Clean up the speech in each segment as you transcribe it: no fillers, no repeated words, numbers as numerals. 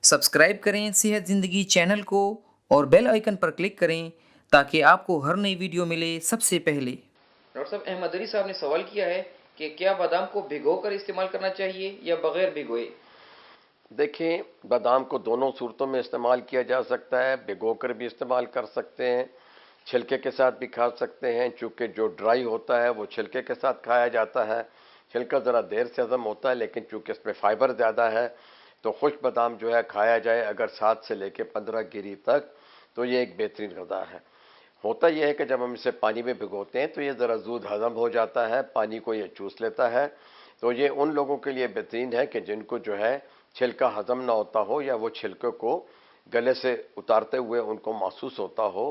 Subscribe करें सेहत ज़िंदगी चैनल को और बेल आइकन पर क्लिक करें ताकि आपको हर नई वीडियो मिले सबसे पहले। डॉक्टर साहब, अहमद अली साहब ने सवाल किया है कि क्या बादाम को भिगोकर इस्तेमाल करना चाहिए या बगैर भिगोए? देखिए, बादाम को दोनों सूरतों में इस्तेमाल किया जा सकता है। भिगोकर भी इस्तेमाल कर सकते हैं, छिलके के साथ भी खा सकते हैं। चूँकि जो ड्राई होता है वो छिलके के साथ खाया जाता है। छिलका ज़रा देर से हज़म होता है, लेकिन चूँकि इसमें फ़ाइबर ज़्यादा है तो खुश्क बादाम जो है खाया जाए अगर 7 से लेकर 15 गिरी तक, तो ये एक बेहतरीन ग़िज़ा है। होता यह है कि जब हम इसे पानी में भिगोते हैं तो ये ज़रा ज़ूद हज़म हो जाता है, पानी को ये चूस लेता है। तो ये उन लोगों के लिए बेहतरीन है कि जिनको जो है छिलका हज़म ना होता हो या वो छिलके को गले से उतारते हुए उनको महसूस होता हो,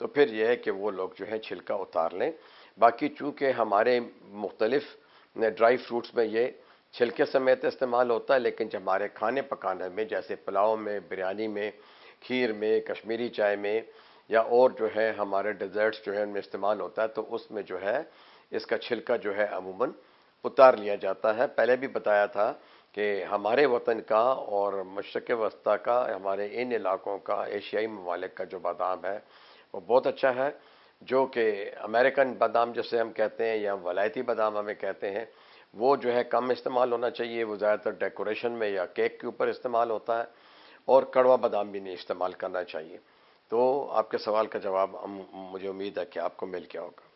तो फिर यह है कि वो लोग जो है छिलका उतार लें। बाकी चूँकि हमारे मुख्तलिफ ड्राई फ्रूट्स में ये छिलके समेत इस्तेमाल होता है, लेकिन जब हमारे खाने पकाने में जैसे पुलाव में, बिरयानी में, खीर में, कश्मीरी चाय में या और जो है हमारे डेजर्ट्स जो है उनमें इस्तेमाल होता है, तो उसमें जो है इसका छिलका जो है अमूमन उतार लिया जाता है। पहले भी बताया था कि हमारे वतन का और मशरक़ वस्ता का, हमारे इन इलाक़ों का, एशियाई ममालिक का जो बादाम है वो बहुत अच्छा है। जो कि अमेरिकन बादाम जैसे हम कहते हैं या वलायती बादाम हमें कहते हैं, वो जो है कम इस्तेमाल होना चाहिए। वो ज़्यादातर डेकोरेशन में या केक के ऊपर इस्तेमाल होता है, और कड़वा बादाम भी नहीं इस्तेमाल करना चाहिए। तो आपके सवाल का जवाब मुझे उम्मीद है कि आपको मिल गया होगा।